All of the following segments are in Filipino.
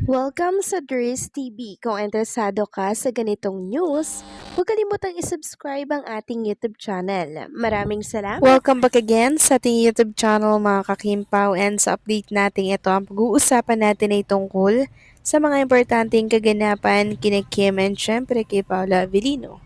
Welcome sa Dries TV. Kung interesado ka sa ganitong news, huwag kalimutang isubscribe ang ating YouTube channel. Maraming salamat! Welcome back again sa ating YouTube channel mga kakimpaw, and sa update natin ito ang pag-uusapan natin ay tungkol sa mga importanteng kaganapan kina Kim and syempre kay Paula Avellino.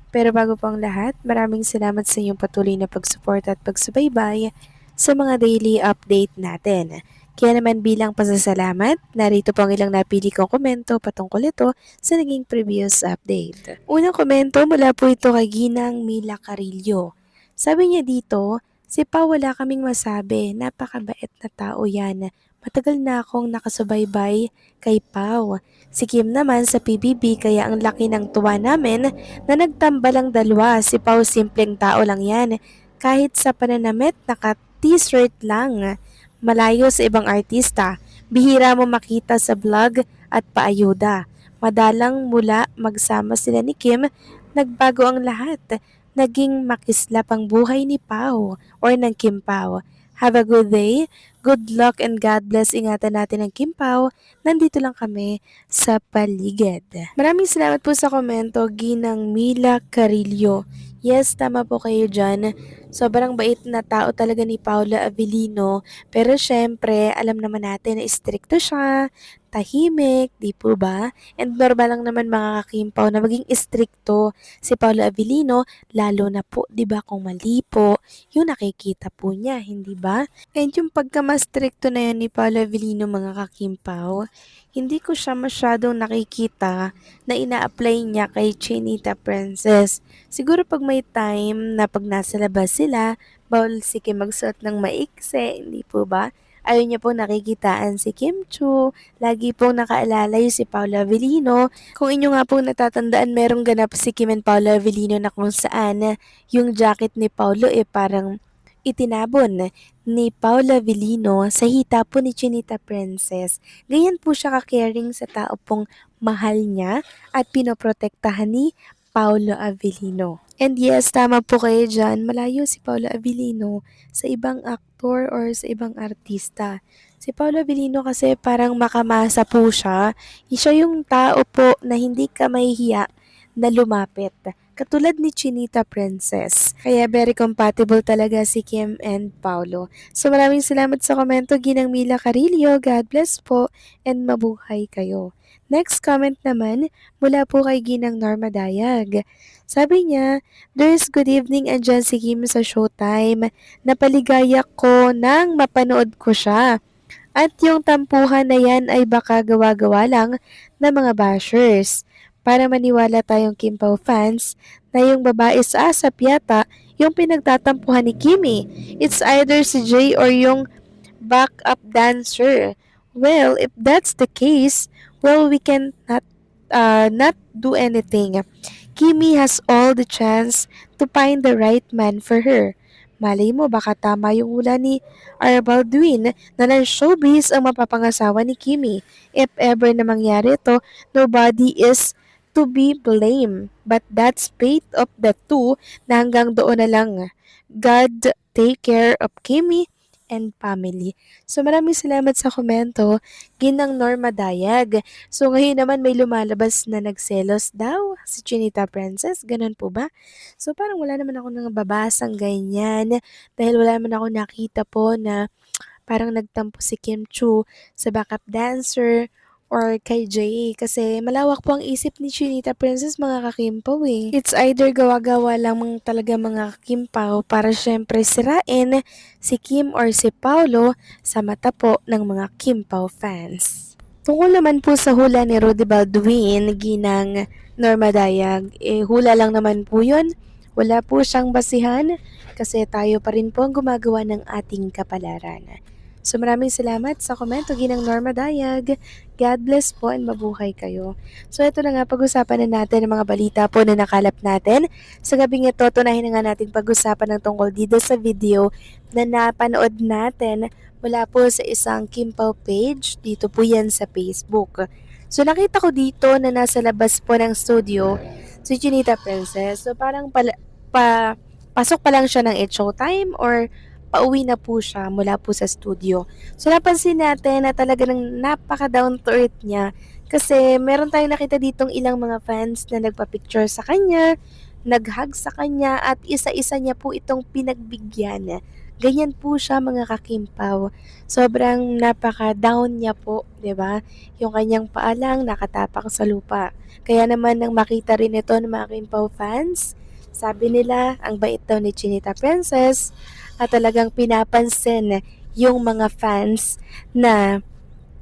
Pero bago pang lahat, maraming salamat sa inyong patuloy na pagsuporta at pagsubaybay sa mga daily update natin. Kaya naman bilang pasasalamat, narito po ang ilang napili kong komento patungkol ito sa naging previous update. Unang komento mula po ito kay Ginang Mila Carillo. Sabi niya dito, si Pao wala kaming masabi, napakabait na tao yan. Matagal na akong nakasubaybay kay Pao. Si Kim naman sa PBB kaya ang laki ng tuwa namin na nagtambalang dalawa. Si Pao simpleng tao lang yan. Kahit sa pananamit naka-t-shirt lang. Malayo sa ibang artista. Bihira mo makita sa vlog at paayuda. Madalang mula magsama sila ni Kim, nagbago ang lahat. Naging makislap ang buhay ni Pao or ng Kim Pao. Have a good day, good luck, and God bless. Ingatan natin ang Kim Pao. Nandito lang kami sa paligid. Maraming salamat po sa komento, Ginang Mila Carillo. Yes, tama po kayo dyan. Sobrang bait na tao talaga ni Paula Avellino. Pero syempre, alam naman natin na istrikto siya, tahimik, di po ba? And normal lang naman mga kakimpaw na maging istrikto si Paula Avellino, lalo na po, di ba, kung mali po, yung nakikita po niya, hindi ba? And yung pagka-mas-strikto na yan ni Paula Avellino mga kakimpaw, hindi ko siya masyadong nakikita na ina-apply niya kay Chinita Princess. Siguro pag may time na pag nasa labas sila, bawal si Kim magsuot ng maikse, hindi po ba? Ayaw niya po nakikitaan si Kim Chu. Lagi pong nakaalalay si Paula Avellino. Kung inyo nga pong natatandaan, merong ganap si Kim and Paula Avellino na kung saan yung jacket ni Paulo parang itinabon ni Paula Avellino sa hita po ni Chinita Princess. Ganyan po siya ka-caring sa tao pong mahal niya at pinoprotektahan ni Paolo Avellino. And yes, tama po kayo dyan. Malayo si Paolo Avellino sa ibang aktor or sa ibang artista. Si Paolo Avellino kasi parang makamasa po siya. Siya yung tao po na hindi ka mahihiya na lumapit. Katulad ni Chinita Princess. Kaya very compatible talaga si Kim and Paolo. So maraming salamat sa komento, Ginang Mila Carillo. God bless po and mabuhay kayo. Next comment naman mula po kay Ginang Norma Dayag. Sabi niya, "There's good evening, andyan si Kim sa Showtime. Napaligaya ko nang mapanood ko siya. At yung tampuhan na yan ay baka gawa-gawa lang ng mga bashers. Para maniwala tayong Kim Pao fans na yung babae sa ASAP yata yung pinagtatampuhan ni Kimi. It's either si Jay or yung backup dancer. Well, if that's the case, well, we can not do anything. Kimi has all the chance to find the right man for her. Malay mo, baka tama yung hula ni Arbaldwin na ng showbiz ang mapapangasawa ni Kimi. If ever na mangyari ito, nobody is to be blamed. But that's fate of the two na hanggang doon na lang. God take care of Kimi and family." So maraming salamat sa komento, Ginang Norma Dayag. So ngayon naman may lumalabas na nagselos daw si Chinita Princess, ganun po ba? So parang wala naman ako nang babasang ganyan dahil wala naman ako nakita po na parang nagtampo si Kim Chu sa backup dancer or kay Jay kasi malawak po ang isip ni Chinita Princess mga kakimpaw eh. It's either gawa-gawa lang talaga mga kakimpaw para syempre sirain si Kim or si Paolo sa mata po ng mga Kimpaw fans. Tungkol naman po sa hula ni Rudy Baldwin, Ginang Norma Dayag, hula lang naman po yun. Wala po siyang basihan kasi tayo pa rin po ang gumagawa ng ating kapalaran. So maraming salamat sa komento, Ginang Norma Dayag. God bless po and mabuhay kayo. So ito na nga, pag-usapan na natin ang mga balita po na nakalap natin. Sa gabing ito, tunahin na nga natin pag-usapan ng tungkol dito sa video na napanood natin mula po sa isang Kimpaw page. Dito po yan sa Facebook. So nakita ko dito na nasa labas po ng studio si Chinita Princess. So parang pasok pa lang siya ng It's Showtime or pauwi na po siya mula po sa studio. So napansin natin na talaga ng napaka down to earth niya kasi meron tayong nakita ditong ilang mga fans na nagpa-picture sa kanya, nag-hug sa kanya at isa-isa niya po itong pinagbigyan. Ganyan po siya mga kakimpaw. Sobrang napaka-down niya po, 'di ba? Yung kanyang paa lang nakatapak sa lupa. Kaya naman nang makita rin ito ng mga Kimpaw fans, sabi nila ang bait daw ni Chinita Princess at talagang pinapansin yung mga fans na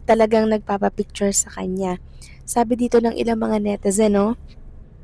talagang nagpapapicture sa kanya. Sabi dito ng ilang mga netizen, no?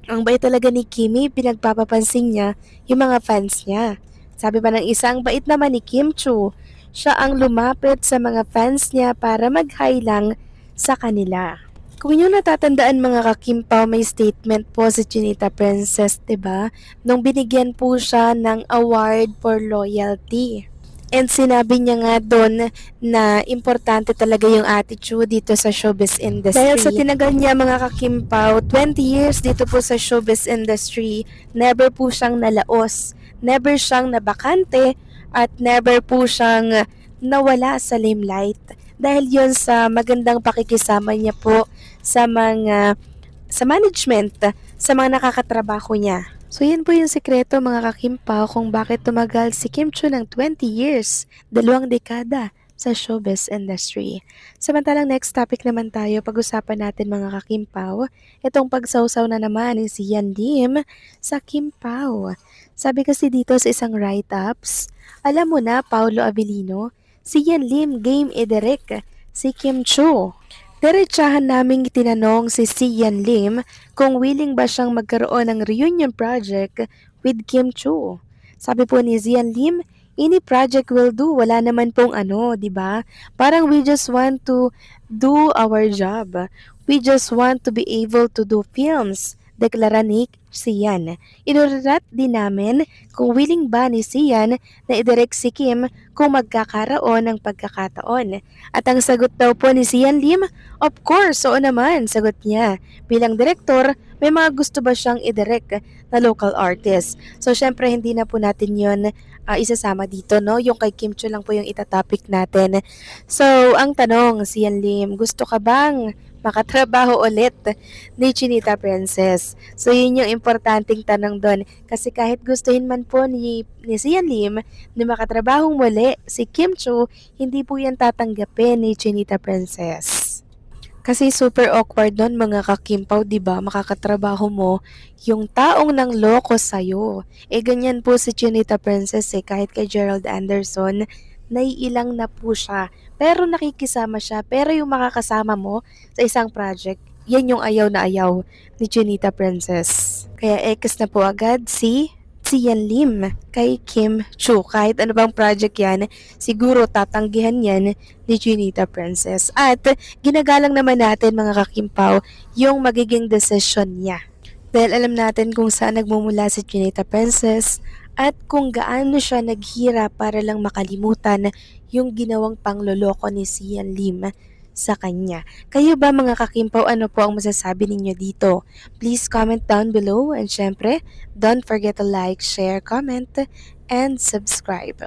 Ang bait talaga ni Kimi, pinagpapapansin niya yung mga fans niya. Sabi pa ng isa, ang bait naman ni Kim Chu. Siya ang lumapit sa mga fans niya para mag-hi lang sa kanila. Kung inyong natatandaan mga kakimpaw, may statement po si Chinita Princess, 'di ba? Nung binigyan po siya ng award for loyalty. And sinabi niya nga doon na importante talaga yung attitude dito sa showbiz industry. Dahil sa tinagal niya mga kakimpaw, 20 years dito po sa showbiz industry, never po siyang nalaos, never siyang nabakante, at never po siyang nawala sa limelight. Dahil yon sa magandang pakikisama niya po sa management, sa mga nakakatrabaho niya. So yan po yung sikreto mga kakimpaw kung bakit tumagal si Kim Chu ng 20 years, 2 dekada sa showbiz industry. Samantalang next topic naman tayo, pag-usapan natin mga kakimpaw, itong pagsawsaw na naman ni si Yan Lim sa Kimpaw. Sabi kasi dito sa isang write-ups, alam mo na Paulo Avellino, si Yan Lim game idirek si Kim Chu. Diretsahan naming tinanong si Yan Lim kung willing ba siyang magkaroon ng reunion project with Kim Chu. Sabi po ni Yan Lim, any project will do, wala naman pong ano, di ba? Parang we just want to do our job. We just want to be able to do films. Deklara ni Sian. Inurat din namin kung willing ba ni Sian na idirect si Kim kung magkakaroon ng pagkakataon. At ang sagot daw po ni Sian Lim, of course, oo naman, sagot niya. Bilang direktor, may mga gusto ba siyang idirect na local artist? So syempre hindi na po natin yon isasama dito, no? Yung kay Kim Chu lang po yung itatopic natin. So ang tanong, Sian Lim, gusto ka bang makatrabaho ulit ni Chinita Princess? So yun yung importanteng tanong doon. Kasi kahit gustuhin man po ni Sian Lim na makatrabaho muli si Kim Chu, hindi po yan tatanggapin ni Chinita Princess. Kasi super awkward nun mga kakimpaw, di ba? Makakatrabaho mo yung taong nang loko sa'yo. Ganyan po si Chinita Princess kahit kay Gerald Anderson, naiilang na po siya. Pero nakikisama siya, pero yung makakasama mo sa isang project, yan yung ayaw na ayaw ni Chinita Princess. Kaya ex na po agad si Yan Lim kay Kim Chu. Kahit ano bang project yan, siguro tatanggihan yan ni Chinita Princess. At ginagalang naman natin mga kakimpaw yung magiging decision niya. Dahil alam natin kung saan nagmumula si Chinita Princess at kung gaano siya naghirap para lang makalimutan yung ginawang pangloloko ni Yan Lim sa kanya. Kayo ba mga kakimpaw, ano po ang masasabi ninyo dito? Please comment down below and syempre, don't forget to like, share, comment, and subscribe.